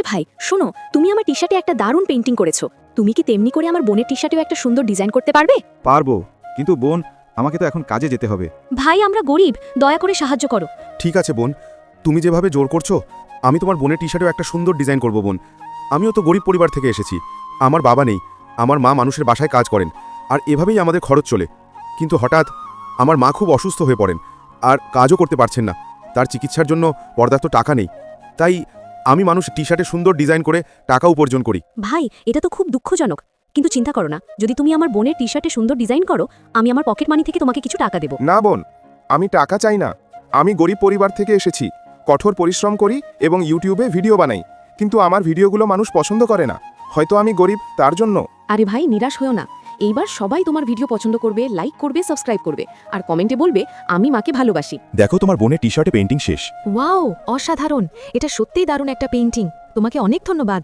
ভাই শোনো, তুমি আমার টি শার্টে একটা দারুণ পেইন্টিং করেছো। তুমি কি তেমনি করে আমার বোনের টি শার্টেও একটা সুন্দর ডিজাইন করতে পারবে? পারবো, কিন্তু বোন, আমাকে তো এখন কাজে যেতে হবে। ভাই আমরা গরিব, দয়া করে সাহায্য করো। ঠিক আছে বোন, তুমি যেভাবে জোর করছো, আমি তোমার বোনের টি শার্টেও একটা সুন্দর ডিজাইন করব বোন। আমিও তো গরিব পরিবার থেকে এসেছি, আমার বাবা নেই, আমার মা মানুষের বাসায় কাজ করেন, আর এভাবেই আমাদের খরচ চলে। কিন্তু হঠাৎ আমার মা খুব অসুস্থ হয়ে পড়েন, আর কাজও করতে পারছেন না। তার চিকিৎসার জন্য পর্যাপ্ত টাকা নেই, তাই আমি মানুষ টি শার্টে সুন্দর ডিজাইন করে টাকা উপার্জন করি। ভাই এটা তো খুব দুঃখজনক, কিন্তু চিন্তা করো না, যদি তুমি আমার বোনের টি শার্টে সুন্দর ডিজাইন করো, আমি আমার পকেট মানি থেকে তোমাকে কিছু টাকা দেবো। না বোন, আমি টাকা চাই না। আমি গরিব পরিবার থেকে এসেছি, কঠোর পরিশ্রম করি এবং ইউটিউবে ভিডিও বানাই, কিন্তু আমার ভিডিওগুলো মানুষ পছন্দ করে না। হয়তো আমি গরিব, তার জন্য। আরে ভাই নিরাশ হয়েও না, এইবার সবাই তোমার ভিডিও পছন্দ করবে, লাইক করবে, সাবস্ক্রাইব করবে, আর কমেন্টে বলবে আমি মাকে ভালোবাসি। দেখো, তোমার বোনের টি শার্টে পেইন্টিং শেষ। ওয়াও, অসাধারণ! এটা সত্যিই দারুণ একটা পেইন্টিং। তোমাকে অনেক ধন্যবাদ।